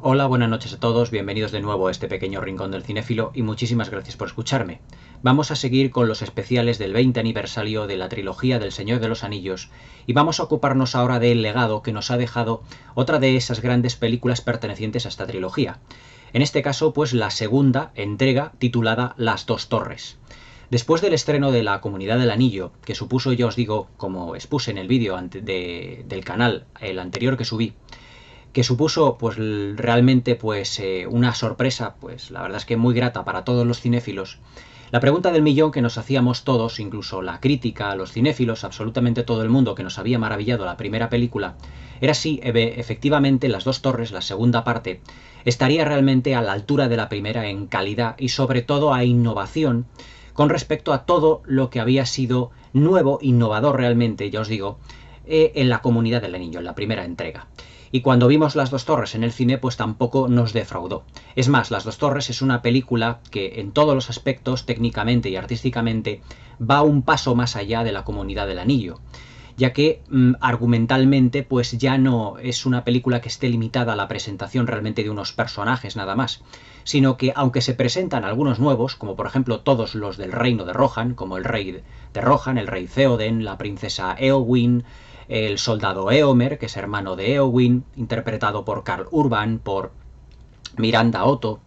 Hola, buenas noches a todos, bienvenidos de nuevo a este pequeño rincón del cinéfilo y muchísimas gracias por escucharme. Vamos a seguir con los especiales del 20 aniversario de la trilogía del Señor de los Anillos y vamos a ocuparnos ahora del legado que nos ha dejado otra de esas grandes películas pertenecientes a esta trilogía. En este caso, pues la segunda entrega titulada Las dos torres. Después del estreno de La Comunidad del Anillo, que supuso, ya os digo, como expuse en el vídeo del canal, el anterior que subí, que supuso pues realmente una sorpresa, pues la verdad es que muy grata para todos los cinéfilos. La pregunta del millón que nos hacíamos todos, incluso la crítica, los cinéfilos, absolutamente todo el mundo que nos había maravillado la primera película, era si efectivamente Las dos torres, la segunda parte, estaría realmente a la altura de la primera en calidad y sobre todo a innovación con respecto a todo lo que había sido nuevo, innovador realmente, ya os digo, en La Comunidad del Anillo, en la primera entrega. Y cuando vimos Las dos torres en el cine, pues tampoco nos defraudó. Es más, Las dos torres es una película que en todos los aspectos, técnicamente y artísticamente, va un paso más allá de La Comunidad del Anillo, ya que argumentalmente pues ya no es una película que esté limitada a la presentación realmente de unos personajes nada más, sino que aunque se presentan algunos nuevos, como por ejemplo todos los del reino de Rohan, como el rey de Rohan, el rey Theoden, la princesa Éowyn, el soldado Éomer, que es hermano de Éowyn, interpretado por Karl Urban, por Miranda Otto,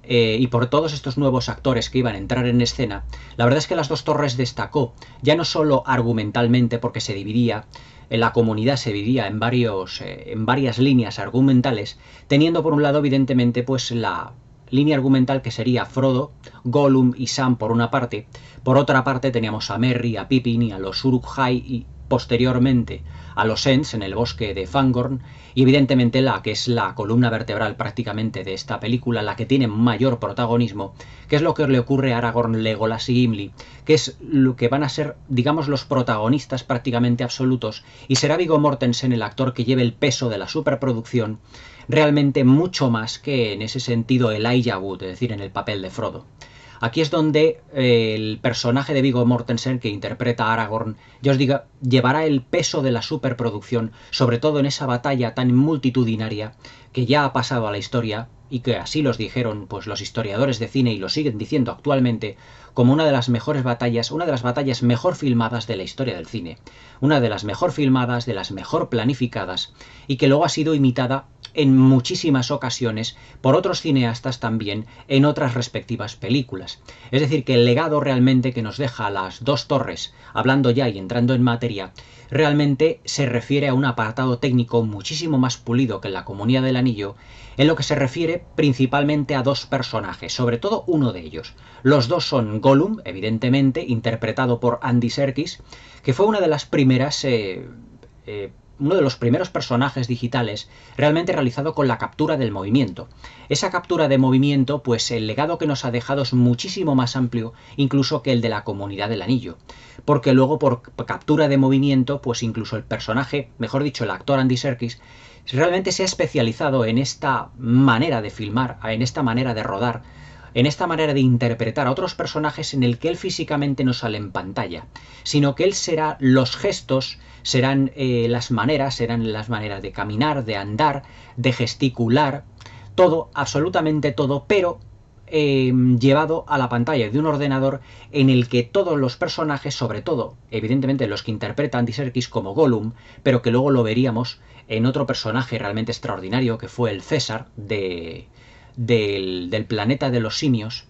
y por todos estos nuevos actores que iban a entrar en escena, la verdad es que Las dos torres destacó, ya no solo argumentalmente, porque se dividía, la comunidad se dividía en varias líneas argumentales, teniendo por un lado evidentemente pues la línea argumental que sería Frodo, Gollum y Sam por una parte, por otra parte teníamos a Merry, a Pippin y a los Uruk-hai y posteriormente a los Ents en el bosque de Fangorn, y evidentemente la que es la columna vertebral prácticamente de esta película, la que tiene mayor protagonismo, que es lo que le ocurre a Aragorn, Legolas y Gimli, que es lo que van a ser, digamos, los protagonistas prácticamente absolutos, y será Viggo Mortensen el actor que lleve el peso de la superproducción, realmente mucho más que en ese sentido Elijah Wood, es decir, en el papel de Frodo. Aquí es donde el personaje de Viggo Mortensen, que interpreta a Aragorn, ya os digo, llevará el peso de la superproducción, sobre todo en esa batalla tan multitudinaria que ya ha pasado a la historia y que así los dijeron pues los historiadores de cine y lo siguen diciendo actualmente como una de las mejores batallas, una de las batallas mejor filmadas de la historia del cine, una de las mejor filmadas, de las mejor planificadas y que luego ha sido imitada en muchísimas ocasiones por otros cineastas también en otras respectivas películas. Es decir, que el legado realmente que nos deja Las dos torres, hablando ya y entrando en materia, realmente se refiere a un apartado técnico muchísimo más pulido que en La Comunidad del Anillo, en lo que se refiere principalmente a dos personajes, sobre todo uno de ellos. Los dos son Gollum, evidentemente, interpretado por Andy Serkis, que fue una de las primeras uno de los primeros personajes digitales realmente realizado con la captura del movimiento. Esa captura de movimiento, pues el legado que nos ha dejado es muchísimo más amplio incluso que el de La Comunidad del Anillo, porque luego por captura de movimiento, pues incluso el personaje, mejor dicho el actor Andy Serkis, realmente se ha especializado en esta manera de filmar, en esta manera de rodar, en esta manera de interpretar a otros personajes en el que él físicamente no sale en pantalla, sino que él será los gestos, serán las maneras de caminar, de andar, de gesticular, todo, absolutamente todo, pero llevado a la pantalla de un ordenador en el que todos los personajes, sobre todo, evidentemente los que interpreta Andy Serkis como Gollum, pero que luego lo veríamos en otro personaje realmente extraordinario que fue el César del planeta de los simios,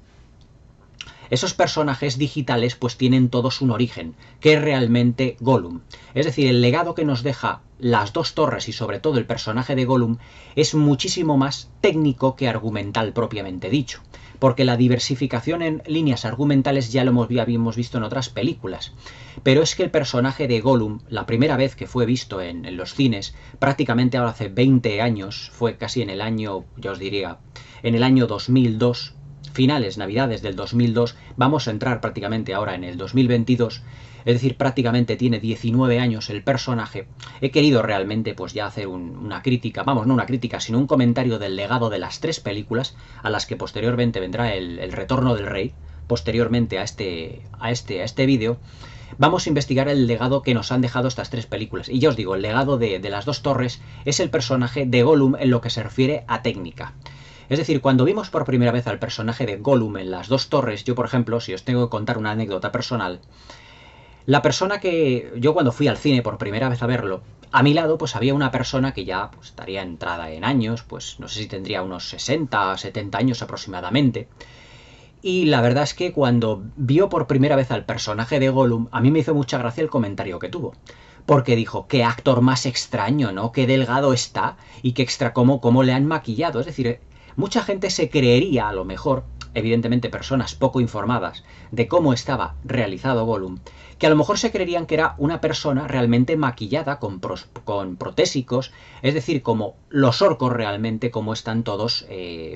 esos personajes digitales pues tienen todos un origen, que es realmente Gollum. Es decir, el legado que nos deja Las dos torres y sobre todo el personaje de Gollum es muchísimo más técnico que argumental propiamente dicho, porque la diversificación en líneas argumentales ya lo habíamos visto en otras películas. Pero es que el personaje de Gollum, la primera vez que fue visto en los cines, prácticamente ahora hace 20 años, fue casi en el año, ya os diría, en el año 2002, finales, navidades del 2002, vamos a entrar prácticamente ahora en el 2022, es decir, prácticamente tiene 19 años el personaje. He querido realmente pues ya hacer una crítica, vamos, no una crítica, sino un comentario del legado de las tres películas, a las que posteriormente vendrá el Retorno del Rey, posteriormente a este vídeo, vamos a investigar el legado que nos han dejado estas tres películas. Y ya os digo, el legado de las dos torres es el personaje de Gollum en lo que se refiere a técnica. Es decir, cuando vimos por primera vez al personaje de Gollum en las dos torres, yo por ejemplo, si os tengo que contar una anécdota personal, la persona que yo cuando fui al cine por primera vez a verlo, a mi lado pues había una persona que ya pues, estaría entrada en años, pues no sé si tendría unos 60 o 70 años aproximadamente. Y la verdad es que cuando vio por primera vez al personaje de Gollum, a mí me hizo mucha gracia el comentario que tuvo. Porque dijo, qué actor más extraño, ¿no? Qué delgado está y qué extra cómo le han maquillado. Es decir, mucha gente se creería, a lo mejor, evidentemente personas poco informadas de cómo estaba realizado Gollum, que a lo mejor se creerían que era una persona realmente maquillada con protésicos, es decir, como los orcos realmente, como están todos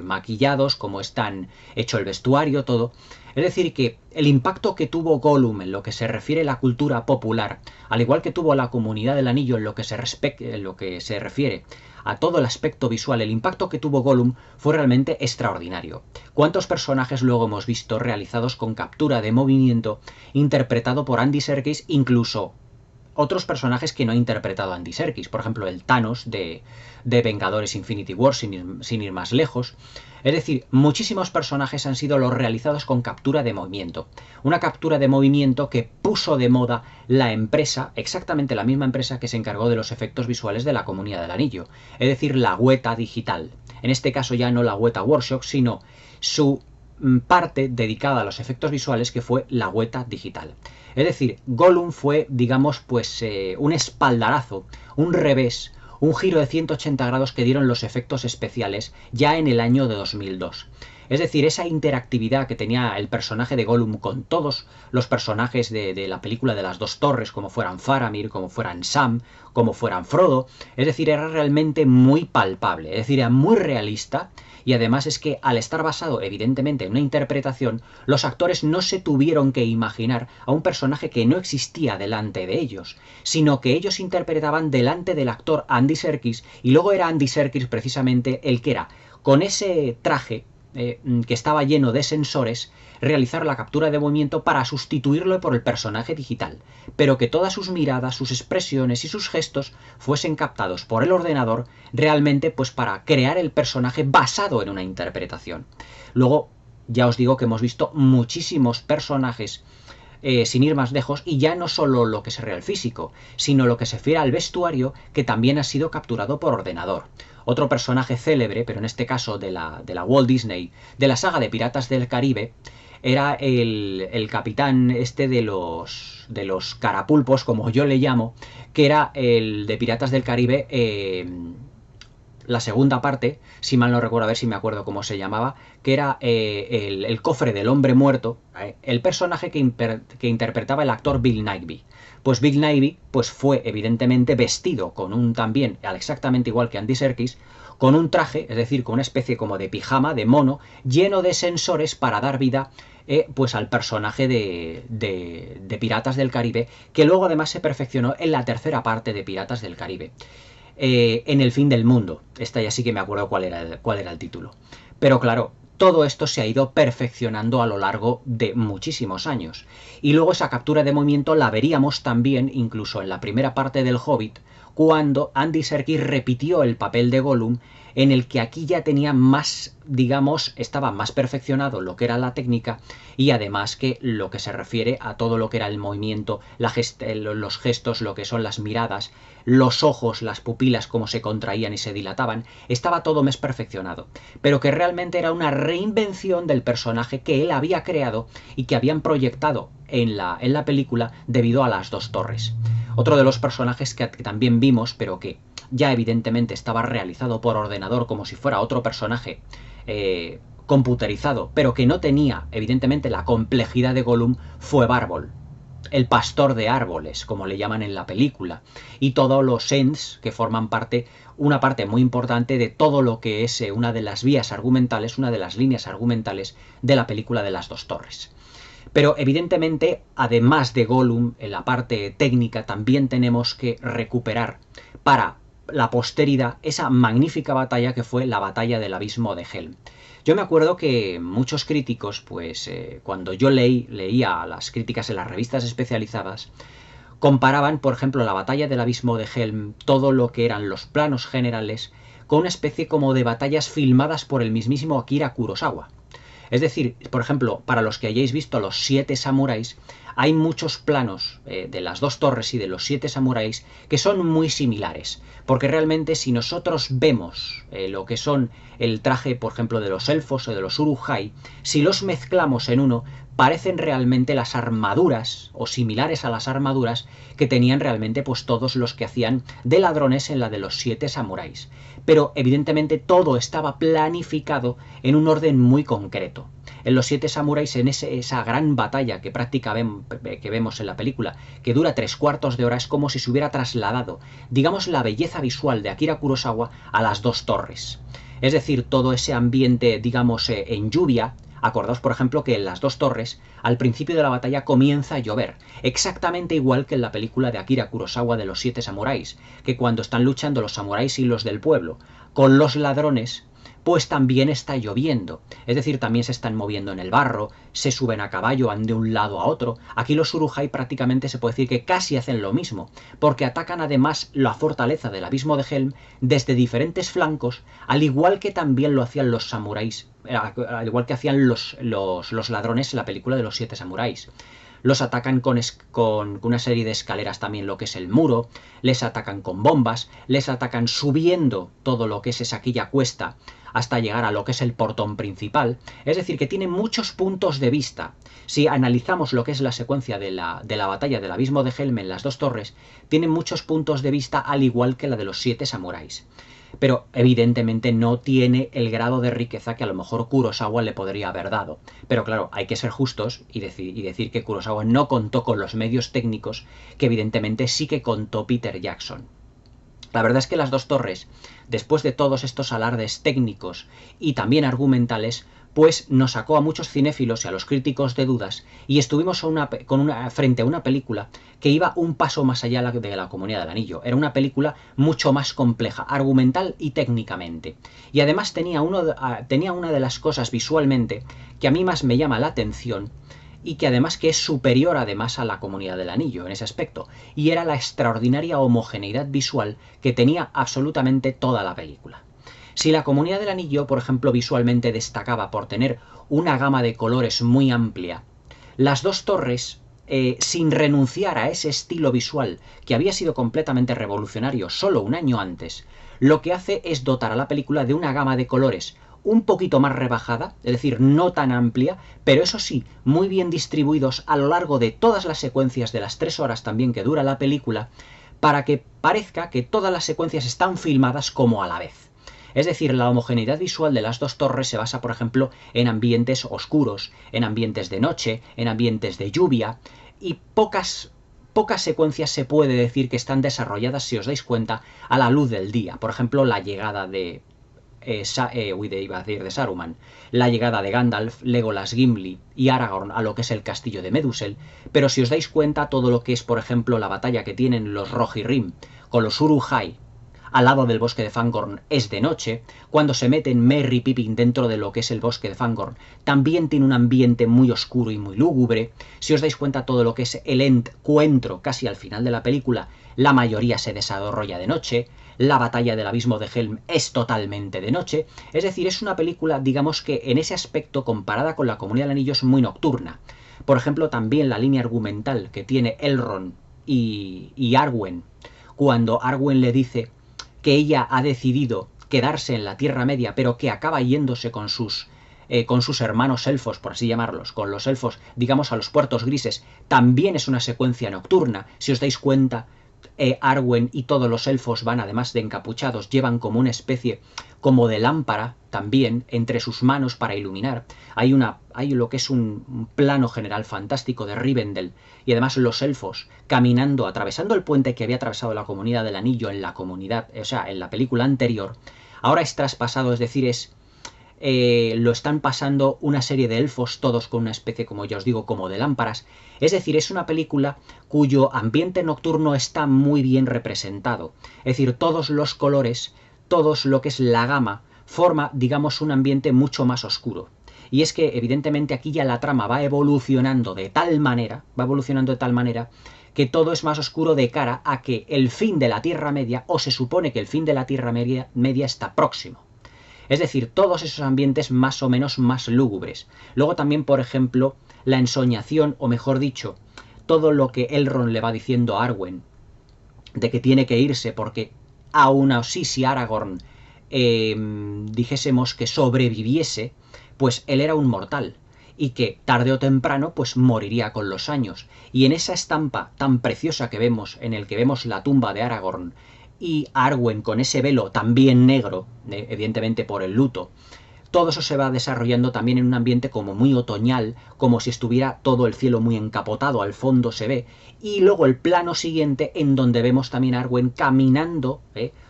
maquillados, como están hecho el vestuario, todo. Es decir, que el impacto que tuvo Gollum en lo que se refiere a la cultura popular, al igual que tuvo la Comunidad del Anillo en lo que se refiere a todo el aspecto visual, el impacto que tuvo Gollum fue realmente extraordinario. ¿Cuántos personajes luego hemos visto realizados con captura de movimiento interpretado por Andy Serkis, incluso otros personajes que no ha interpretado Andy Serkis? Por ejemplo, el Thanos de Vengadores Infinity War, sin ir más lejos. Es decir, muchísimos personajes han sido los realizados con captura de movimiento. Una captura de movimiento que puso de moda la empresa, exactamente la misma empresa que se encargó de los efectos visuales de la Comunidad del Anillo. Es decir, la Weta Digital. En este caso ya no la Weta Workshop, sino su parte dedicada a los efectos visuales, que fue la Weta Digital. Es decir, Gollum fue, digamos, pues un espaldarazo, un revés, un giro de 180 grados que dieron los efectos especiales ya en el año de 2002. Es decir, esa interactividad que tenía el personaje de Gollum con todos los personajes de la película de las dos torres, como fueran Faramir, como fueran Sam, como fueran Frodo, es decir, era realmente muy palpable, es decir, era muy realista. Y además es que al estar basado evidentemente en una interpretación, los actores no se tuvieron que imaginar a un personaje que no existía delante de ellos, sino que ellos interpretaban delante del actor Andy Serkis, y luego era Andy Serkis precisamente el que era, con ese traje que estaba lleno de sensores, realizar la captura de movimiento para sustituirlo por el personaje digital, pero que todas sus miradas, sus expresiones y sus gestos fuesen captados por el ordenador realmente pues para crear el personaje basado en una interpretación. Luego ya os digo que hemos visto muchísimos personajes sin ir más lejos, y ya no solo lo que se refiere al físico, sino lo que se refiere al vestuario, que también ha sido capturado por ordenador. Otro personaje célebre, pero en este caso de la Walt Disney, de la saga de Piratas del Caribe, era el capitán este de los carapulpos, como yo le llamo, que era el de Piratas del Caribe, la segunda parte, si mal no recuerdo, a ver si me acuerdo cómo se llamaba, que era el cofre del hombre muerto, el personaje que interpretaba el actor Bill Nighy. Pues Bill Nighy pues fue evidentemente vestido con un también, exactamente igual que Andy Serkis, con un traje, es decir, con una especie como de pijama, de mono, lleno de sensores para dar vida pues al personaje de Piratas del Caribe, que luego además se perfeccionó en la tercera parte de Piratas del Caribe. En el fin del mundo. Esta ya sí que me acuerdo cuál era el título. Pero claro, todo esto se ha ido perfeccionando a lo largo de muchísimos años. Y luego esa captura de movimiento la veríamos también incluso en la primera parte del Hobbit, cuando Andy Serkis repitió el papel de Gollum, en el que aquí ya tenía más, digamos, estaba más perfeccionado lo que era la técnica, y además que lo que se refiere a todo lo que era el movimiento, los gestos, lo que son las miradas, los ojos, las pupilas, cómo se contraían y se dilataban, estaba todo más perfeccionado, pero que realmente era una reinvención del personaje que él había creado y que habían proyectado en la película debido a las dos torres. Otro de los personajes que también vimos, pero que ya evidentemente estaba realizado por ordenador como si fuera otro personaje computerizado, pero que no tenía evidentemente la complejidad de Gollum, fue Bárbol, el pastor de árboles, como le llaman en la película, y todos los Ents que forman una parte muy importante de todo lo que es una de las vías argumentales, una de las líneas argumentales de la película de las dos torres. Pero evidentemente, además de Gollum, en la parte técnica también tenemos que recuperar para la posteridad esa magnífica batalla que fue la batalla del abismo de Helm. Yo me acuerdo que muchos críticos, pues cuando yo leía las críticas en las revistas especializadas, comparaban, por ejemplo, la batalla del abismo de Helm, todo lo que eran los planos generales, con una especie como de batallas filmadas por el mismísimo Akira Kurosawa. Es decir, por ejemplo, para los que hayáis visto Los 7 samuráis, hay muchos planos de las dos torres y de los 7 samuráis que son muy similares, porque realmente si nosotros vemos lo que son el traje, por ejemplo, de los elfos o de los urujai, si los mezclamos en uno, parecen realmente las armaduras, o similares a las armaduras, que tenían realmente pues todos los que hacían de ladrones en la de los 7 samuráis. Pero evidentemente todo estaba planificado en un orden muy concreto. En los 7 samuráis, en esa gran batalla que que vemos en la película, que dura 3/4 de hora, es como si se hubiera trasladado, digamos, la belleza visual de Akira Kurosawa a las dos torres. Es decir, todo ese ambiente, digamos, en lluvia. Acordaos, por ejemplo, que en las dos torres, al principio de la batalla comienza a llover, exactamente igual que en la película de Akira Kurosawa de los 7 samuráis, que cuando están luchando los samuráis y los del pueblo con los ladrones, pues también está lloviendo. Es decir, también se están moviendo en el barro, se suben a caballo, van de un lado a otro. Aquí los urujai prácticamente se puede decir que casi hacen lo mismo, porque atacan además la fortaleza del abismo de Helm desde diferentes flancos, al igual que también lo hacían los samuráis, al igual que hacían los ladrones en la película de los 7 samuráis. Los atacan con una serie de escaleras también lo que es el muro, les atacan con bombas, les atacan subiendo todo lo que es aquella cuesta hasta llegar a lo que es el portón principal. Es decir, que tiene muchos puntos de vista. Si analizamos lo que es la secuencia de la batalla del abismo de Helm en las dos torres, tiene muchos puntos de vista al igual que la de los 7 samuráis. Pero evidentemente no tiene el grado de riqueza que a lo mejor Kurosawa le podría haber dado. Pero claro, hay que ser justos y decir que Kurosawa no contó con los medios técnicos que evidentemente sí que contó Peter Jackson. La verdad es que las dos torres, después de todos estos alardes técnicos y también argumentales, pues nos sacó a muchos cinéfilos y a los críticos de dudas, y estuvimos frente a una película que iba un paso más allá de La Comunidad del Anillo. Era una película mucho más compleja, argumental y técnicamente. Y además tenía una de las cosas visualmente que a mí más me llama la atención, y que además que es superior además a La Comunidad del Anillo en ese aspecto, y era la extraordinaria homogeneidad visual que tenía absolutamente toda la película. Si La Comunidad del Anillo, por ejemplo, visualmente destacaba por tener una gama de colores muy amplia, las dos torres, sin renunciar a ese estilo visual que había sido completamente revolucionario solo un año antes, lo que hace es dotar a la película de una gama de colores un poquito más rebajada, es decir, no tan amplia, pero eso sí, muy bien distribuidos a lo largo de todas las secuencias de las 3 horas también que dura la película, para que parezca que todas las secuencias están filmadas como a la vez. Es decir, la homogeneidad visual de las dos torres se basa, por ejemplo, en ambientes oscuros, en ambientes de noche, en ambientes de lluvia, y pocas secuencias se puede decir que están desarrolladas, si os dais cuenta, a la luz del día. Por ejemplo, la llegada de Saruman, la llegada de Gandalf, Legolas, Gimli y Aragorn a lo que es el castillo de Medusel, pero si os dais cuenta todo lo que es, por ejemplo, la batalla que tienen los Rohirrim con los Uruk-hai al lado del bosque de Fangorn es de noche. Cuando se meten Merry y Pippin dentro de lo que es el bosque de Fangorn, también tiene un ambiente muy oscuro y muy lúgubre. Si os dais cuenta, todo lo que es el encuentro casi al final de la película, la mayoría se desarrolla de noche. La batalla del abismo de Helm es totalmente de noche. Es decir, es una película, digamos que en ese aspecto, comparada con La Comunidad del Anillo, es muy nocturna. Por ejemplo, también la línea argumental que tiene Elrond y Arwen, cuando Arwen le dice que ella ha decidido quedarse en la Tierra Media, pero que acaba yéndose con sus hermanos elfos, por así llamarlos, con los elfos, digamos, a los puertos grises, también es una secuencia nocturna. Si os dais cuenta, Arwen y todos los elfos van, además de encapuchados, llevan como una especie como de lámpara también entre sus manos para iluminar. Hay lo que es un plano general fantástico de Rivendell, y además los elfos caminando, atravesando el puente que había atravesado la Comunidad del Anillo en la película anterior, ahora es traspasado, es decir, lo están pasando una serie de elfos, todos con una especie, como ya os digo, como de lámparas. Es decir, es una película cuyo ambiente nocturno está muy bien representado. Es decir, todos los colores, todo lo que es la gama, forma, digamos, un ambiente mucho más oscuro. Y es que, evidentemente, aquí ya la trama va evolucionando de tal manera, que todo es más oscuro de cara a que el fin de la Tierra Media, o se supone que el fin de la Tierra Media está próximo. Es decir, todos esos ambientes más o menos más lúgubres. Luego también, por ejemplo, la ensoñación, o mejor dicho, todo lo que Elrond le va diciendo a Arwen, de que tiene que irse porque aún así si Aragorn dijésemos que sobreviviese, pues él era un mortal y que tarde o temprano pues moriría con los años. Y en esa estampa tan preciosa que vemos, en el que vemos la tumba de Aragorn y Arwen con ese velo también negro, evidentemente por el luto, todo eso se va desarrollando también en un ambiente como muy otoñal, como si estuviera todo el cielo muy encapotado, al fondo se ve, y luego el plano siguiente en donde vemos también a Arwen caminando,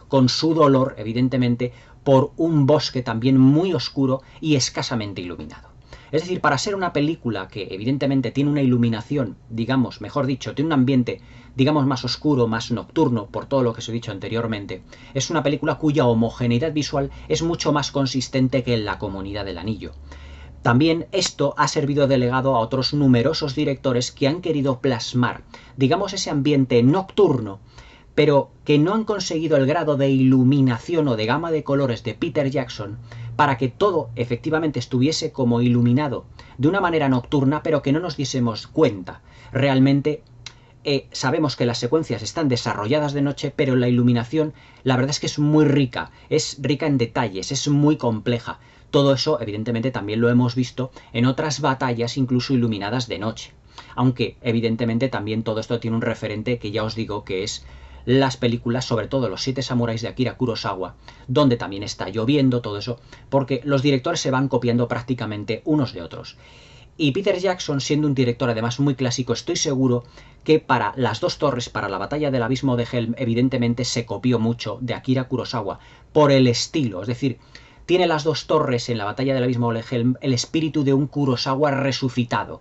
con su dolor, evidentemente, por un bosque también muy oscuro y escasamente iluminado. Es decir, para ser una película que evidentemente tiene una iluminación, digamos, mejor dicho, tiene un ambiente, digamos, más oscuro, más nocturno, por todo lo que os he dicho anteriormente, es una película cuya homogeneidad visual es mucho más consistente que en La Comunidad del Anillo. También esto ha servido de legado a otros numerosos directores que han querido plasmar, digamos, ese ambiente nocturno, pero que no han conseguido el grado de iluminación o de gama de colores de Peter Jackson para que todo efectivamente estuviese como iluminado de una manera nocturna, pero que no nos diésemos cuenta. Realmente sabemos que las secuencias están desarrolladas de noche, pero la iluminación, la verdad es que es muy rica, es rica en detalles, es muy compleja. Todo eso, evidentemente, también lo hemos visto en otras batallas, incluso iluminadas de noche. Aunque, evidentemente, también todo esto tiene un referente que ya os digo que es las películas, sobre todo Los 7 samuráis de Akira Kurosawa, donde también está lloviendo, todo eso, porque los directores se van copiando prácticamente unos de otros. Y Peter Jackson, siendo un director además muy clásico, estoy seguro que para Las dos torres, para la batalla del abismo de Helm, evidentemente se copió mucho de Akira Kurosawa, por el estilo, es decir, tiene Las dos torres en la batalla del abismo de Helm el espíritu de un Kurosawa resucitado.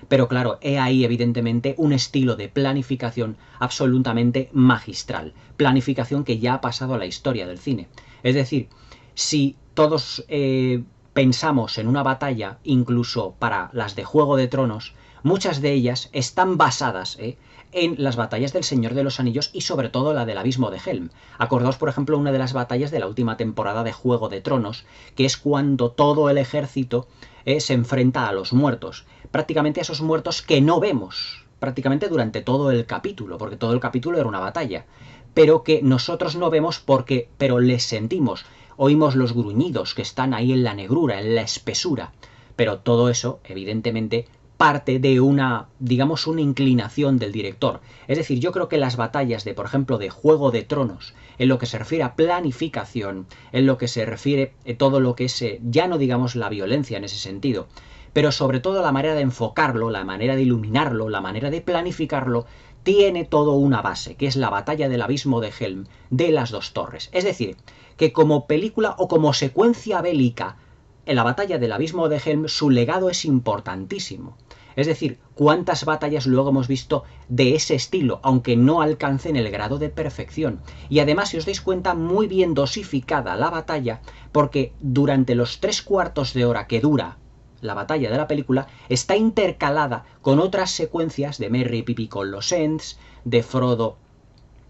Pero claro, he ahí evidentemente un estilo de planificación absolutamente magistral. Planificación que ya ha pasado a la historia del cine. Es decir, si todos pensamos en una batalla, incluso para las de Juego de Tronos, muchas de ellas están basadas en las batallas del Señor de los Anillos y sobre todo la del Abismo de Helm. Acordaos, por ejemplo, una de las batallas de la última temporada de Juego de Tronos, que es cuando todo el ejército se enfrenta a los muertos. Prácticamente a esos muertos que no vemos, prácticamente durante todo el capítulo, porque todo el capítulo era una batalla, pero que nosotros no vemos pero les sentimos. Oímos los gruñidos que están ahí en la negrura, en la espesura. Pero todo eso, evidentemente, parte de una, digamos, una inclinación del director. Es decir, yo creo que las batallas de, por ejemplo, de Juego de Tronos, en lo que se refiere a planificación, en lo que se refiere a todo lo que es, ya no digamos la violencia en ese sentido, pero sobre todo la manera de enfocarlo, la manera de iluminarlo, la manera de planificarlo, tiene todo una base, que es la batalla del abismo de Helm de Las dos torres. Es decir, que como película o como secuencia bélica, en la batalla del abismo de Helm su legado es importantísimo. Es decir, cuántas batallas luego hemos visto de ese estilo, aunque no alcancen el grado de perfección. Y además, si os dais cuenta, muy bien dosificada la batalla, porque durante los 3/4 de hora que dura la batalla de la película, está intercalada con otras secuencias de Merry y Pippin con los Ents, de Frodo,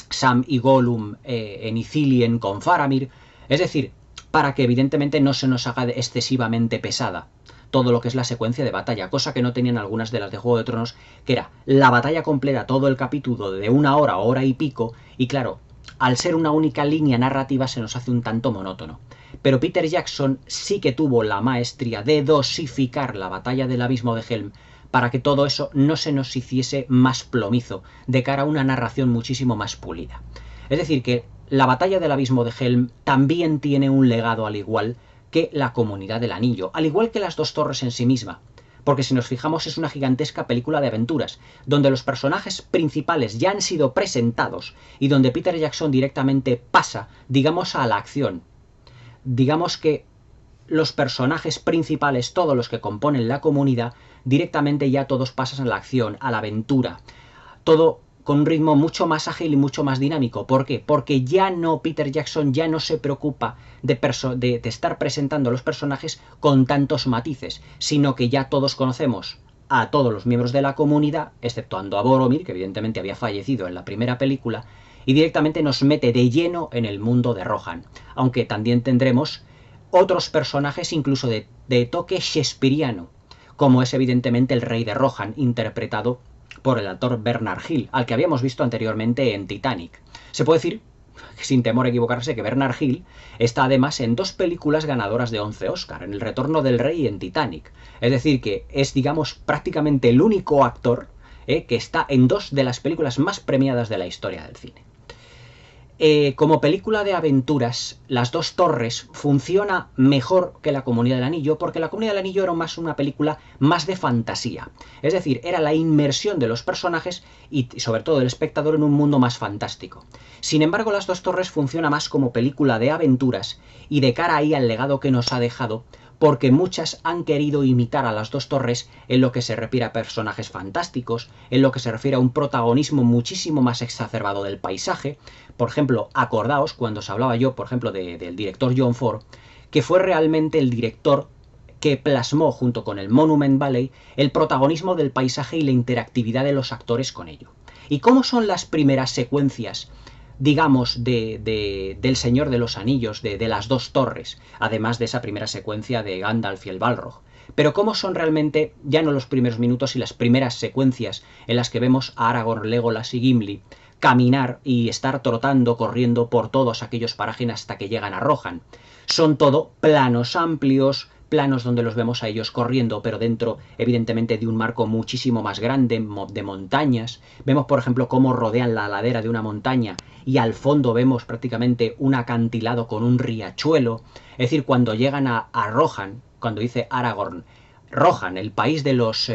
Sam y Gollum en Ithilien con Faramir. Es decir, para que evidentemente no se nos haga excesivamente pesada todo lo que es la secuencia de batalla, cosa que no tenían algunas de las de Juego de Tronos, que era la batalla completa, todo el capítulo de 1 hora, hora y pico, y claro, al ser una única línea narrativa se nos hace un tanto monótono. Pero Peter Jackson sí que tuvo la maestría de dosificar la batalla del abismo de Helm para que todo eso no se nos hiciese más plomizo, de cara a una narración muchísimo más pulida. Es decir, que la batalla del abismo de Helm también tiene un legado al igual que La Comunidad del Anillo, al igual que Las dos torres en sí misma, porque si nos fijamos es una gigantesca película de aventuras, donde los personajes principales ya han sido presentados y donde Peter Jackson directamente pasa, digamos, a la acción. Digamos que los personajes principales, todos los que componen la comunidad, directamente ya todos pasan a la acción, a la aventura. Todo con un ritmo mucho más ágil y mucho más dinámico. ¿Por qué? Porque Peter Jackson ya no se preocupa de estar presentando a los personajes con tantos matices, sino que ya todos conocemos a todos los miembros de la comunidad, exceptuando a Boromir, que evidentemente había fallecido en la primera película, y directamente nos mete de lleno en el mundo de Rohan. Aunque también tendremos otros personajes incluso de toque shakespeariano, como es evidentemente el rey de Rohan, interpretado por el actor Bernard Hill, al que habíamos visto anteriormente en Titanic. Se puede decir, sin temor a equivocarse, que Bernard Hill está además en 2 películas ganadoras de 11 Oscar, en El Retorno del Rey y en Titanic. Es decir, que es, digamos, prácticamente el único actor que está en 2 de las películas más premiadas de la historia del cine. Como película de aventuras, Las 2 Torres funciona mejor que La Comunidad del Anillo, porque La Comunidad del Anillo era más una película más de fantasía. Es decir, era la inmersión de los personajes y sobre todo del espectador en un mundo más fantástico. Sin embargo, Las 2 Torres funciona más como película de aventuras y de cara ahí al legado que nos ha dejado, porque muchas han querido imitar a Las 2 Torres en lo que se refiere a personajes fantásticos, en lo que se refiere a un protagonismo muchísimo más exacerbado del paisaje. Por ejemplo, acordaos cuando os hablaba yo, por ejemplo, del director John Ford, que fue realmente el director que plasmó junto con el Monument Valley el protagonismo del paisaje y la interactividad de los actores con ello. ¿Y cómo son las primeras secuencias, digamos, del Señor de los Anillos, de Las 2 Torres, además de esa primera secuencia de Gandalf y el Balrog? Pero cómo son realmente, ya no los primeros minutos y las primeras secuencias en las que vemos a Aragorn, Legolas y Gimli caminar y estar trotando, corriendo por todos aquellos parajes hasta que llegan a Rohan. Son todo planos amplios, planos donde los vemos a ellos corriendo, pero dentro, evidentemente, de un marco muchísimo más grande, de montañas. Vemos, por ejemplo, cómo rodean la ladera de una montaña y al fondo vemos prácticamente un acantilado con un riachuelo. Es decir, cuando llegan a Rohan, cuando dice Aragorn, Rohan, el país de los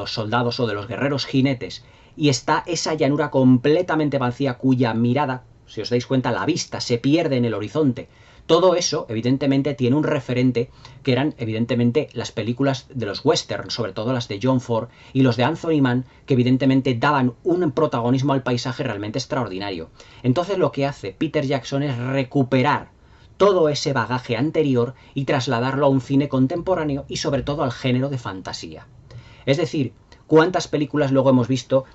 soldados o de los guerreros jinetes, y está esa llanura completamente vacía cuya mirada, si os dais cuenta, la vista se pierde en el horizonte. Todo eso, evidentemente, tiene un referente que eran, evidentemente, las películas de los westerns, sobre todo las de John Ford y los de Anthony Mann, que evidentemente daban un protagonismo al paisaje realmente extraordinario. Entonces lo que hace Peter Jackson es recuperar todo ese bagaje anterior y trasladarlo a un cine contemporáneo y sobre todo al género de fantasía. Es decir, ¿cuántas películas luego hemos visto,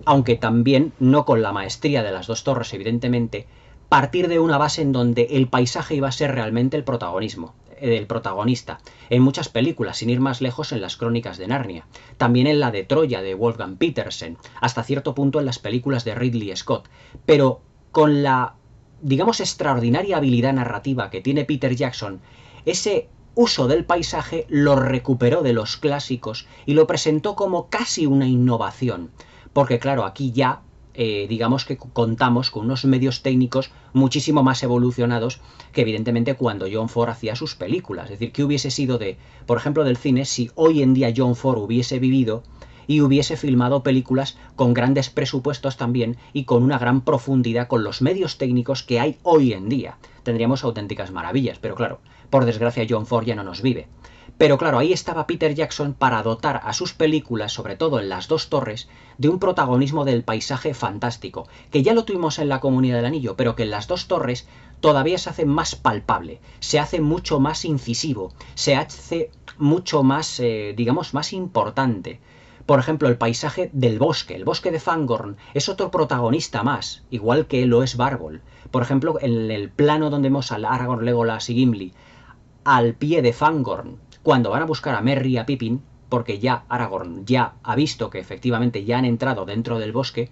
aunque también no con la maestría de Las 2 Torres, evidentemente, partir de una base en donde el paisaje iba a ser realmente el protagonista? En muchas películas, sin ir más lejos, en las Crónicas de Narnia, también en la de Troya de Wolfgang Petersen, hasta cierto punto en las películas de Ridley Scott, pero con la, digamos, extraordinaria habilidad narrativa que tiene Peter Jackson, ese uso del paisaje lo recuperó de los clásicos y lo presentó como casi una innovación, porque claro, aquí ya digamos que contamos con unos medios técnicos muchísimo más evolucionados que evidentemente cuando John Ford hacía sus películas. Es decir, ¿qué hubiese sido por ejemplo, del cine si hoy en día John Ford hubiese vivido y hubiese filmado películas con grandes presupuestos también y con una gran profundidad con los medios técnicos que hay hoy en día? Tendríamos auténticas maravillas, pero claro, por desgracia John Ford ya no nos vive. Pero claro, ahí estaba Peter Jackson para dotar a sus películas, sobre todo en Las 2 Torres, de un protagonismo del paisaje fantástico, que ya lo tuvimos en La Comunidad del Anillo, pero que en Las 2 Torres todavía se hace más palpable, se hace mucho más incisivo, se hace mucho más, digamos, más importante. Por ejemplo, el paisaje del bosque, el bosque de Fangorn, es otro protagonista más, igual que lo es Bárbol. Por ejemplo, en el plano donde vemos a Aragorn, Legolas y Gimli, al pie de Fangorn, cuando van a buscar a Merry y a Pippin, porque ya Aragorn ya ha visto que efectivamente ya han entrado dentro del bosque,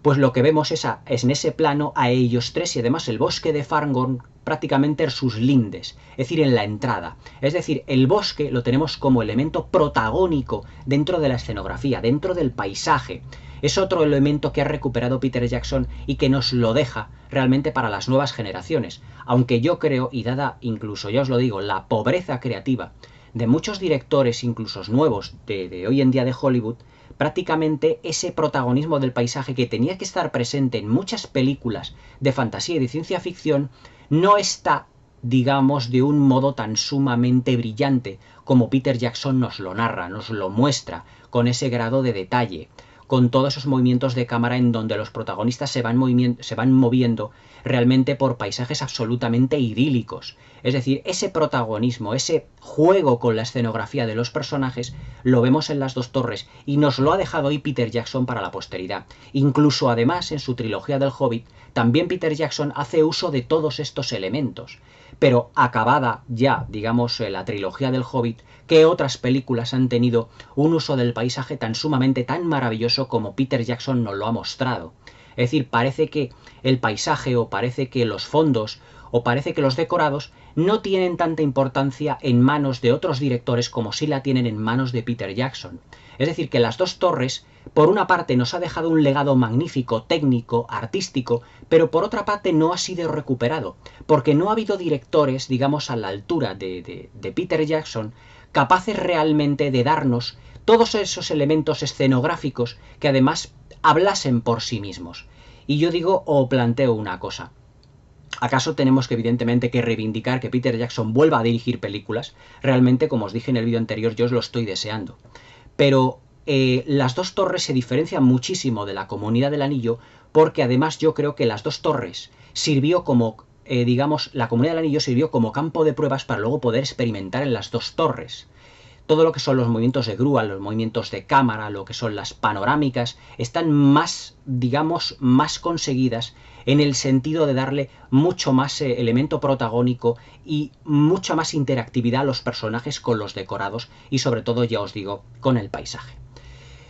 pues lo que vemos es en ese plano a ellos tres y además el bosque de Fangorn prácticamente en sus lindes, es decir, en la entrada. Es decir, el bosque lo tenemos como elemento protagónico dentro de la escenografía, dentro del paisaje. Es otro elemento que ha recuperado Peter Jackson y que nos lo deja realmente para las nuevas generaciones. Aunque yo creo, y dada incluso, ya os lo digo, la pobreza creativa de muchos directores, incluso nuevos, de hoy en día de Hollywood, prácticamente ese protagonismo del paisaje que tenía que estar presente en muchas películas de fantasía y de ciencia ficción no está digamos, de un modo tan sumamente brillante como Peter Jackson nos lo narra, nos lo muestra, con ese grado de detalle, con todos esos movimientos de cámara en donde los protagonistas se van moviendo realmente por paisajes absolutamente idílicos. Es decir, ese protagonismo, ese juego con la escenografía de los personajes, lo vemos en Las dos torres y nos lo ha dejado ahí Peter Jackson para la posteridad. Incluso además en su trilogía del Hobbit, también Peter Jackson hace uso de todos estos elementos. Pero acabada ya, digamos, la trilogía del Hobbit, ¿qué otras películas han tenido un uso del paisaje tan sumamente, tan maravilloso como Peter Jackson nos lo ha mostrado? Es decir, parece que el paisaje, o parece que los fondos, o parece que los decorados no tienen tanta importancia en manos de otros directores como sí la tienen en manos de Peter Jackson. Es decir, que Las dos torres, por una parte, nos ha dejado un legado magnífico, técnico, artístico, pero por otra parte no ha sido recuperado, porque no ha habido directores, digamos, a la altura de Peter Jackson, capaces realmente de darnos todos esos elementos escenográficos que además hablasen por sí mismos. Y yo digo o planteo una cosa. ¿Acaso tenemos que evidentemente que reivindicar que Peter Jackson vuelva a dirigir películas? Realmente, como os dije en el vídeo anterior, yo os lo estoy deseando. Pero Las dos torres se diferencian muchísimo de La Comunidad del Anillo porque además yo creo que Las dos torres sirvió como, digamos, La Comunidad del Anillo sirvió como campo de pruebas para luego poder experimentar en Las dos torres. Todo lo que son los movimientos de grúa, los movimientos de cámara, lo que son las panorámicas, están más, digamos, más conseguidas en el sentido de darle mucho más elemento protagónico y mucha más interactividad a los personajes con los decorados y sobre todo, ya os digo, con el paisaje.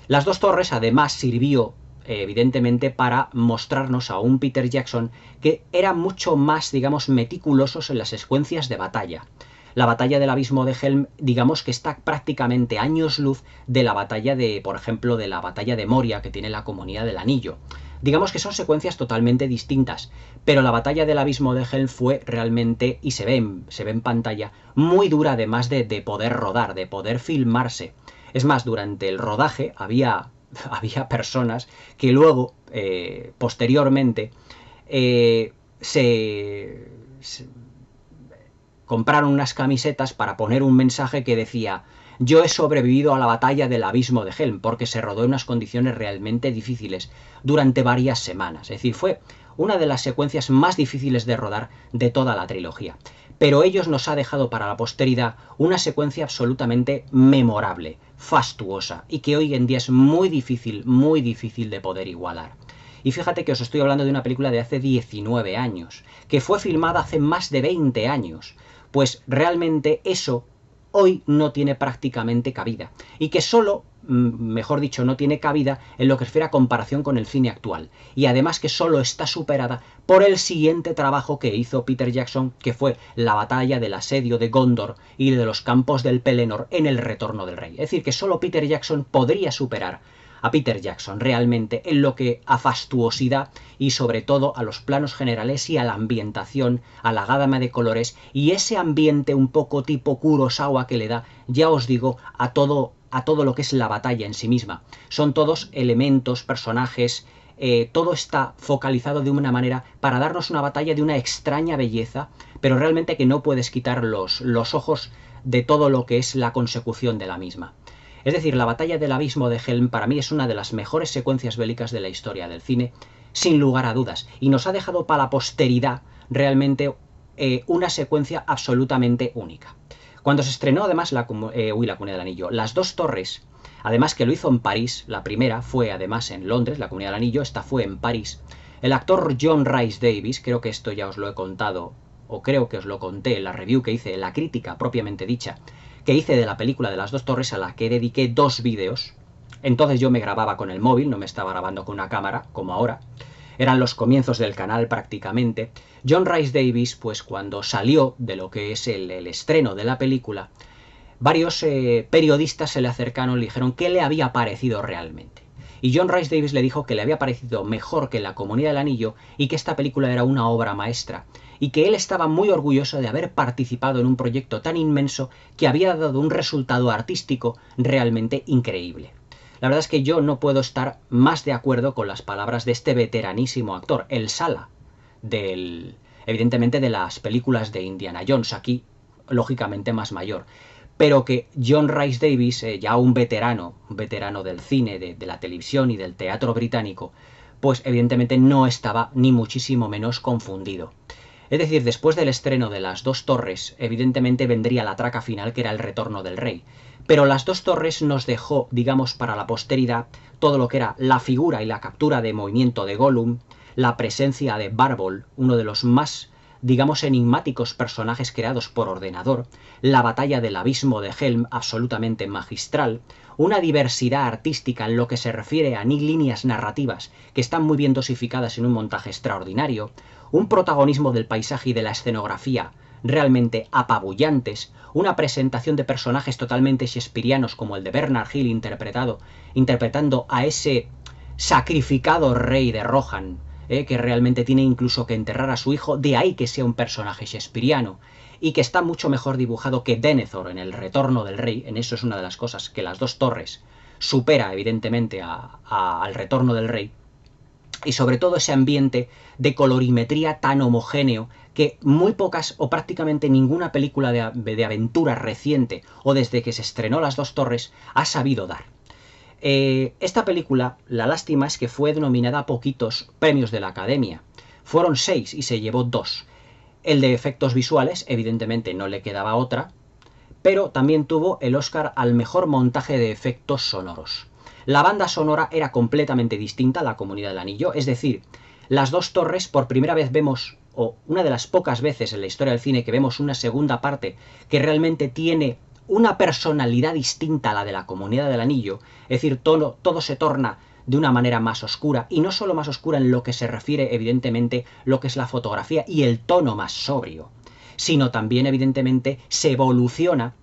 Las dos torres además sirvió evidentemente para mostrarnos a un Peter Jackson que era mucho más, digamos, meticulosos en las secuencias de batalla. La batalla del abismo de Helm, digamos que está prácticamente años luz de la batalla de, por ejemplo, de la batalla de Moria que tiene La Comunidad del Anillo. Digamos que son secuencias totalmente distintas, pero la batalla del abismo de Helm fue realmente, y se ve en pantalla, muy dura además de poder rodar, de poder filmarse. Es más, durante el rodaje había personas que luego, posteriormente, compraron unas camisetas para poner un mensaje que decía: yo he sobrevivido a la batalla del abismo de Helm, porque se rodó en unas condiciones realmente difíciles durante varias semanas. Es decir, fue una de las secuencias más difíciles de rodar de toda la trilogía. Pero ellos nos ha dejado para la posteridad una secuencia absolutamente memorable, fastuosa, y que hoy en día es muy difícil de poder igualar. Y fíjate que os estoy hablando de una película de hace 19 años, que fue filmada hace más de 20 años. Pues realmente eso hoy no tiene prácticamente cabida. Y que solo, mejor dicho, no tiene cabida en lo que refiere a comparación con el cine actual. Y además que solo está superada por el siguiente trabajo que hizo Peter Jackson, que fue la batalla del asedio de Gondor y de los campos del Pelennor en El Retorno del Rey. Es decir, que solo Peter Jackson podría superar a Peter Jackson realmente en lo que a fastuosidad y sobre todo a los planos generales y a la ambientación, a la gama de colores y ese ambiente un poco tipo Kurosawa que le da, ya os digo, a todo lo que es la batalla en sí misma. Son todos elementos, personajes, todo está focalizado de una manera para darnos una batalla de una extraña belleza, pero realmente que no puedes quitar los ojos de todo lo que es la consecución de la misma. Es decir, la batalla del abismo de Helm para mí es una de las mejores secuencias bélicas de la historia del cine, sin lugar a dudas, y nos ha dejado para la posteridad realmente una secuencia absolutamente única. Cuando se estrenó además La Comunidad del Anillo, Las dos torres, además que lo hizo en París, la primera fue además en Londres, La Comunidad del Anillo, esta fue en París. El actor John Rhys Davies, creo que esto ya os lo he contado, o creo que os lo conté en la review que hice, la crítica propiamente dicha, que hice de la película de Las dos torres, a la que dediqué 2 vídeos. Entonces yo me grababa con el móvil, no me estaba grabando con una cámara, como ahora. Eran los comienzos del canal prácticamente. John Rhys Davies, pues cuando salió de lo que es el estreno de la película, varios periodistas se le acercaron y le dijeron qué le había parecido realmente. Y John Rhys Davies le dijo que le había parecido mejor que La Comunidad del Anillo y que esta película era una obra maestra, y que él estaba muy orgulloso de haber participado en un proyecto tan inmenso que había dado un resultado artístico realmente increíble. La verdad es que yo no puedo estar más de acuerdo con las palabras de este veteranísimo actor, el Sala, del evidentemente, de las películas de Indiana Jones, aquí lógicamente más mayor, pero que John Rhys Davies, ya un veterano del cine, de la televisión y del teatro británico, pues evidentemente no estaba ni muchísimo menos confundido. Es decir, después del estreno de Las dos torres, evidentemente vendría la traca final, que era El retorno del rey. Pero Las dos torres nos dejó, digamos, para la posteridad todo lo que era la figura y la captura de movimiento de Gollum, la presencia de Barbol, uno de los más, digamos, enigmáticos personajes creados por ordenador, la batalla del abismo de Helm, absolutamente magistral, una diversidad artística en lo que se refiere a líneas narrativas que están muy bien dosificadas en un montaje extraordinario, un protagonismo del paisaje y de la escenografía realmente apabullantes, una presentación de personajes totalmente shakespearianos como el de Bernard Hill interpretando a ese sacrificado rey de Rohan, que realmente tiene incluso que enterrar a su hijo, de ahí que sea un personaje shakespeariano, y que está mucho mejor dibujado que Denethor en El retorno del rey. En eso es una de las cosas que Las dos torres supera evidentemente al retorno del rey, y sobre todo ese ambiente de colorimetría tan homogéneo que muy pocas o prácticamente ninguna película de aventura reciente o desde que se estrenó Las dos torres ha sabido dar. Esta película, la lástima es que fue denominada a poquitos premios de la Academia. Fueron 6 y se llevó 2. El de efectos visuales, evidentemente no le quedaba otra, pero también tuvo el Oscar al mejor montaje de efectos sonoros. La banda sonora era completamente distinta a La Comunidad del Anillo, es decir, Las dos torres por primera vez vemos, o una de las pocas veces en la historia del cine que vemos una segunda parte que realmente tiene una personalidad distinta a la de La Comunidad del Anillo, es decir, todo se torna de una manera más oscura, y no solo más oscura en lo que se refiere evidentemente lo que es la fotografía y el tono más sobrio, sino también evidentemente se evoluciona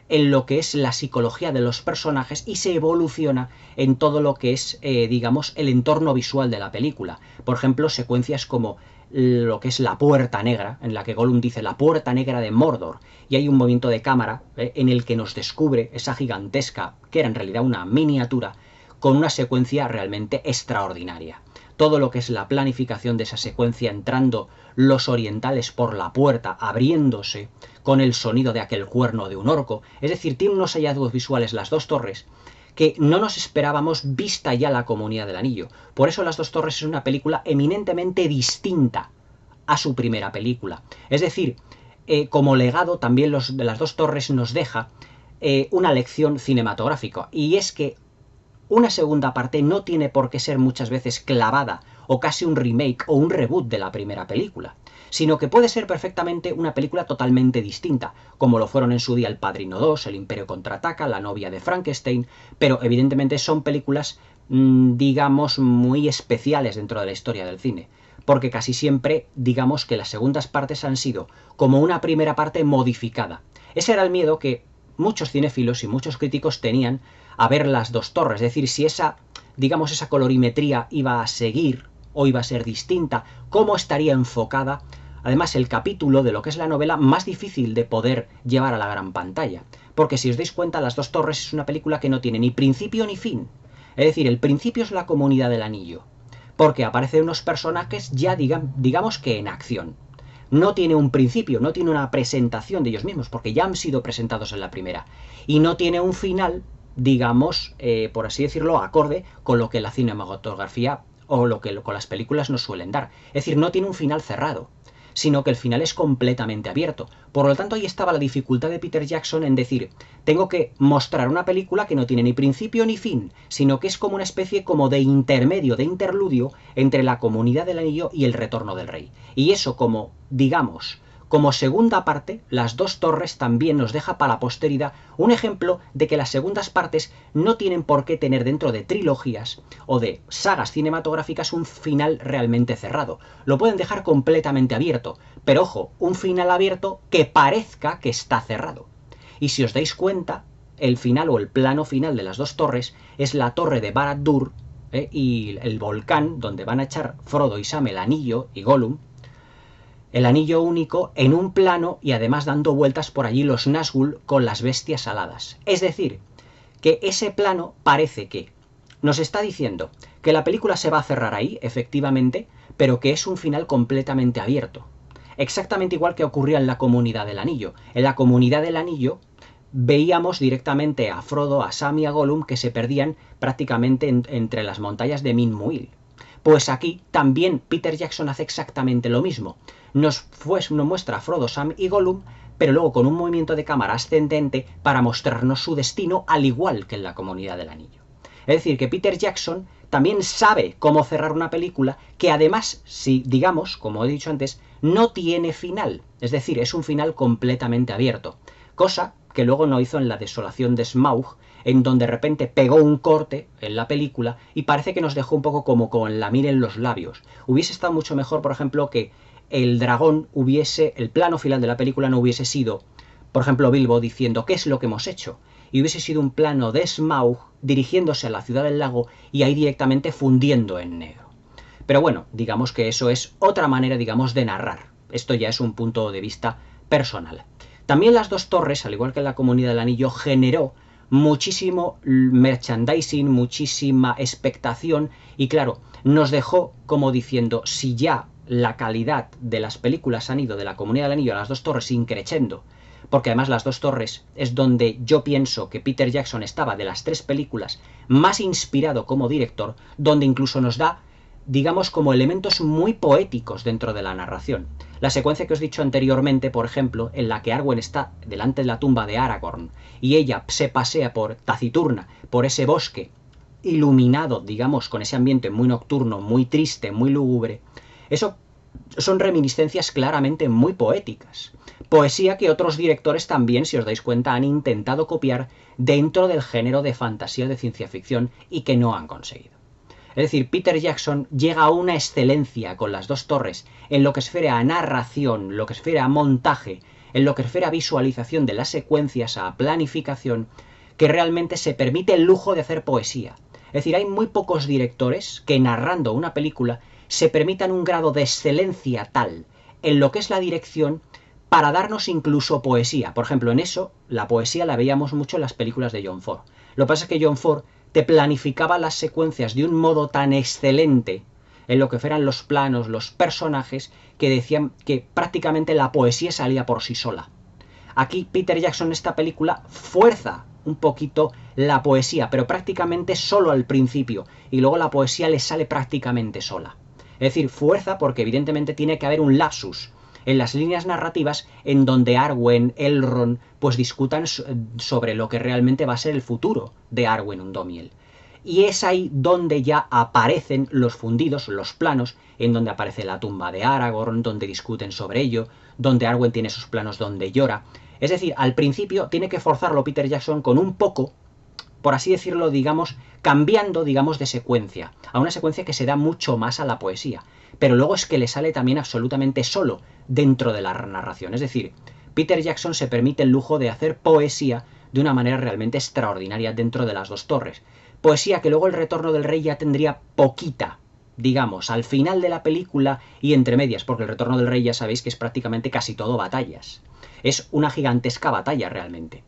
en lo que es la psicología de los personajes y se evoluciona en todo lo que es, digamos, el entorno visual de la película. Por ejemplo, secuencias como lo que es la puerta negra, en la que Gollum dice la puerta negra de Mordor, y hay un movimiento de cámara en el que nos descubre esa gigantesca, que era en realidad una miniatura, con una secuencia realmente extraordinaria. Todo lo que es la planificación de esa secuencia, entrando los orientales por la puerta, abriéndose con el sonido de aquel cuerno de un orco, es decir, tiene unos hallazgos visuales Las dos torres que no nos esperábamos vista ya La Comunidad del Anillo. Por eso Las dos torres es una película eminentemente distinta a su primera película. Es decir, como legado también de Las dos torres nos deja una lección cinematográfica, y es que una segunda parte no tiene por qué ser muchas veces clavada o casi un remake o un reboot de la primera película, sino que puede ser perfectamente una película totalmente distinta, como lo fueron en su día El Padrino 2, El Imperio contraataca, La novia de Frankenstein, pero evidentemente son películas, digamos, muy especiales dentro de la historia del cine, porque casi siempre, digamos que las segundas partes han sido como una primera parte modificada. Ese era el miedo que muchos cinéfilos y muchos críticos tenían a ver Las dos torres, es decir, si esa, digamos, esa colorimetría iba a seguir o iba a ser distinta, cómo estaría enfocada. Además, el capítulo de lo que es la novela más difícil de poder llevar a la gran pantalla, porque si os dais cuenta, Las dos torres es una película que no tiene ni principio ni fin. Es decir, el principio es La Comunidad del Anillo, porque aparecen unos personajes ya digamos que en acción. No tiene un principio, no tiene una presentación de ellos mismos, porque ya han sido presentados en la primera. Y no tiene un final, digamos, por así decirlo, acorde con lo que la cinematografía o lo que con las películas nos suelen dar. Es decir, no tiene un final cerrado, sino que el final es completamente abierto. Por lo tanto, ahí estaba la dificultad de Peter Jackson en decir, tengo que mostrar una película que no tiene ni principio ni fin, sino que es como una especie como de intermedio, de interludio entre La Comunidad del Anillo y El Retorno del Rey. Y eso como, digamos, como segunda parte, Las dos torres también nos deja para la posteridad un ejemplo de que las segundas partes no tienen por qué tener dentro de trilogías o de sagas cinematográficas un final realmente cerrado. Lo pueden dejar completamente abierto, pero ojo, un final abierto que parezca que está cerrado. Y si os dais cuenta, el final o el plano final de Las dos torres es la torre de Barad-dûr y el volcán donde van a echar Frodo y Sam el anillo y Gollum, el anillo único en un plano, y además dando vueltas por allí los Nazgûl con las bestias aladas. Es decir, que ese plano parece que nos está diciendo que la película se va a cerrar ahí, efectivamente, pero que es un final completamente abierto. exactamente igual que ocurría en la Comunidad del Anillo. En la Comunidad del Anillo veíamos directamente a Frodo, a Sam y a Gollum que se perdían prácticamente entre las montañas de Min Muil. Pues aquí también Peter Jackson hace exactamente lo mismo. Nos muestra a Frodo, Sam y Gollum, pero luego con un movimiento de cámara ascendente para mostrarnos su destino, al igual que en la Comunidad del Anillo. Es decir, que Peter Jackson también sabe cómo cerrar una película que además, si digamos, como he dicho antes, no tiene final. Es decir, es un final completamente abierto. Cosa que luego no hizo en La desolación de Smaug, en donde de repente pegó un corte en la película y parece que nos dejó un poco como con la miel en los labios. Hubiese estado mucho mejor, por ejemplo, que el dragón el plano final de la película no hubiese sido, por ejemplo, Bilbo diciendo ¿qué es lo que hemos hecho? Y hubiese sido un plano de Smaug dirigiéndose a la ciudad del lago y ahí directamente fundiendo en negro. Pero bueno, digamos que eso es otra manera, digamos, de narrar. Esto ya es un punto de vista personal. También Las dos torres, al igual que en la Comunidad del Anillo, generó muchísimo merchandising, muchísima expectación y claro, nos dejó como diciendo, si ya la calidad de las películas han ido de la Comunidad del Anillo a Las dos torres increciendo, porque además Las dos torres es donde yo pienso que Peter Jackson estaba de las tres películas más inspirado como director, donde incluso nos da, digamos, como elementos muy poéticos dentro de la narración. La secuencia que os he dicho anteriormente, por ejemplo, en la que Arwen está delante de la tumba de Aragorn y ella se pasea taciturna por ese bosque iluminado, digamos, con ese ambiente muy nocturno, muy triste, muy lúgubre, eso son reminiscencias claramente muy poéticas. Poesía que otros directores también, si os dais cuenta, han intentado copiar dentro del género de fantasía de ciencia ficción y que no han conseguido. Es decir, Peter Jackson llega a una excelencia con Las dos torres en lo que se refiere a narración, lo que se refiere a montaje, en lo que se refiere a visualización de las secuencias, a planificación, que realmente se permite el lujo de hacer poesía. Es decir, hay muy pocos directores que narrando una película se permitan un grado de excelencia tal en lo que es la dirección para darnos incluso poesía. Por ejemplo, en eso, la poesía la veíamos mucho en las películas de John Ford. Lo que pasa es que John Ford te planificaba las secuencias de un modo tan excelente en lo que fueran los planos, los personajes, que decían que prácticamente la poesía salía por sí sola. Aquí Peter Jackson en esta película fuerza un poquito la poesía, pero prácticamente solo al principio, y luego la poesía le sale prácticamente sola. Es decir, fuerza porque evidentemente tiene que haber un lapsus en las líneas narrativas en donde Arwen, Elrond, pues discutan sobre lo que realmente va a ser el futuro de Arwen Undomiel. Y es ahí donde ya aparecen los fundidos, los planos, en donde aparece la tumba de Aragorn, donde discuten sobre ello, donde Arwen tiene esos planos donde llora. Es decir, al principio tiene que forzarlo Peter Jackson con un poco, por así decirlo, digamos, cambiando, digamos, de secuencia, a una secuencia que se da mucho más a la poesía. Pero luego es que le sale también absolutamente solo dentro de la narración. Es decir, Peter Jackson se permite el lujo de hacer poesía de una manera realmente extraordinaria dentro de Las dos torres. Poesía que luego El retorno del rey ya tendría poquita, digamos, al final de la película y entre medias, porque El retorno del rey ya sabéis que es prácticamente casi todo batallas. Es una gigantesca batalla realmente.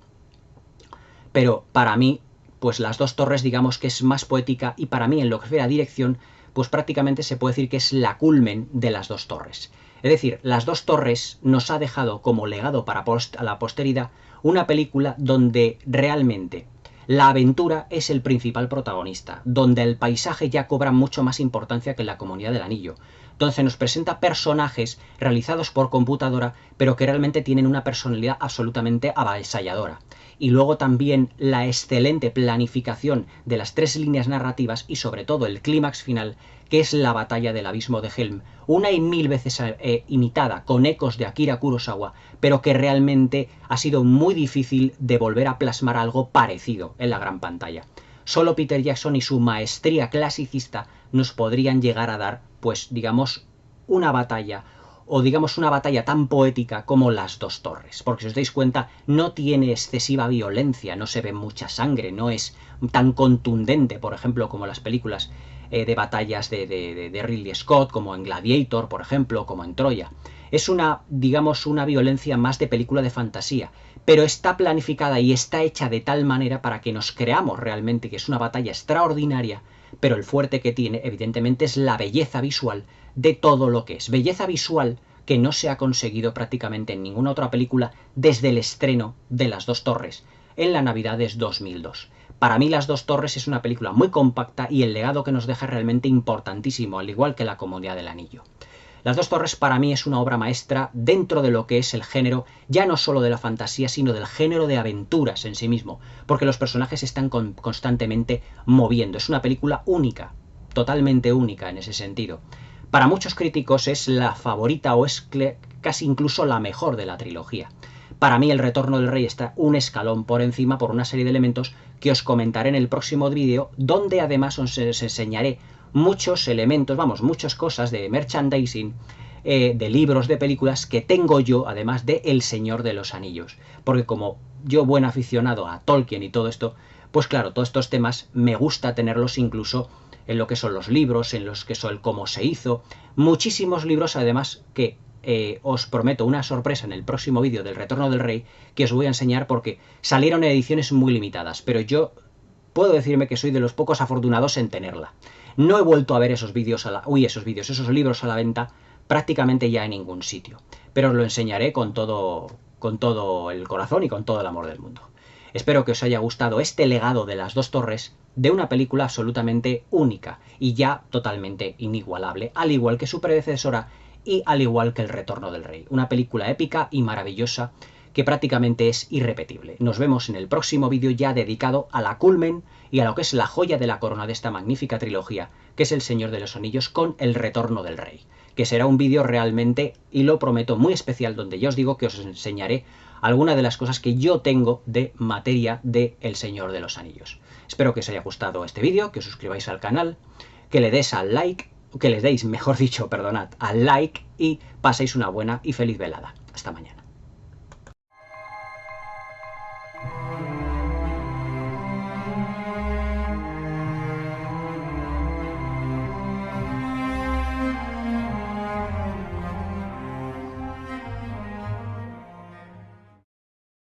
Pero para mí, pues Las dos torres digamos que es más poética y para mí en lo que refiere a dirección, pues prácticamente se puede decir que es la culmen de Las dos torres. Es decir, Las dos torres nos ha dejado como legado para la posteridad una película donde realmente la aventura es el principal protagonista, donde el paisaje ya cobra mucho más importancia que en la Comunidad del Anillo, donde se nos presenta personajes realizados por computadora, pero que realmente tienen una personalidad absolutamente avasalladora. Y luego también la excelente planificación de las tres líneas narrativas y sobre todo el clímax final, que es la batalla del abismo de Helm, una y mil veces imitada con ecos de Akira Kurosawa, pero que realmente ha sido muy difícil de volver a plasmar algo parecido en la gran pantalla. Solo Peter Jackson y su maestría clasicista nos podrían llegar a dar, pues digamos, una batalla, o digamos una batalla tan poética como Las dos torres, porque si os dais cuenta no tiene excesiva violencia, no se ve mucha sangre, no es tan contundente, por ejemplo, como las películas de batallas de Ridley Scott, como en Gladiator, por ejemplo, como en Troya. Es una, digamos, una violencia más de película de fantasía, pero está planificada y está hecha de tal manera para que nos creamos realmente que es una batalla extraordinaria, pero el fuerte que tiene, evidentemente, es la belleza visual de todo lo que es. Belleza visual que no se ha conseguido prácticamente en ninguna otra película desde el estreno de Las dos torres, en la Navidades 2002. Para mí Las dos torres es una película muy compacta y el legado que nos deja es realmente importantísimo, al igual que La Comunidad del Anillo. Las dos torres para mí es una obra maestra dentro de lo que es el género, ya no solo de la fantasía, sino del género de aventuras en sí mismo, porque los personajes se están constantemente moviendo. Es una película única, totalmente única en ese sentido. Para muchos críticos es la favorita o es casi incluso la mejor de la trilogía. Para mí El Retorno del Rey está un escalón por encima por una serie de elementos que os comentaré en el próximo vídeo, donde además os enseñaré muchos elementos, vamos, muchas cosas de merchandising, de libros, de películas que tengo yo, además de El Señor de los Anillos. Porque como yo, buen aficionado a Tolkien y todo esto, pues claro, todos estos temas me gusta tenerlos incluso en lo que son los libros, en los que son el cómo se hizo. Muchísimos libros, además, que os prometo una sorpresa en el próximo vídeo del Retorno del Rey, que os voy a enseñar porque salieron en ediciones muy limitadas, pero yo puedo decirme que soy de los pocos afortunados en tenerla. No he vuelto a ver esos libros a la venta prácticamente ya en ningún sitio, pero os lo enseñaré con todo el corazón y con todo el amor del mundo. Espero que os haya gustado este legado de Las dos torres, de una película absolutamente única y ya totalmente inigualable, al igual que su predecesora y al igual que El Retorno del Rey. Una película épica y maravillosa que prácticamente es irrepetible. Nos vemos en el próximo vídeo ya dedicado a la culmen y a lo que es la joya de la corona de esta magnífica trilogía, que es El Señor de los Anillos con El Retorno del Rey, que será un vídeo realmente, y lo prometo, muy especial, donde ya os digo que os enseñaré algunas de las cosas que yo tengo de materia de El Señor de los Anillos. Espero que os haya gustado este vídeo, que os suscribáis al canal, que le des al like, que les deis, mejor dicho, perdonad, al like y paséis una buena y feliz velada. Hasta mañana.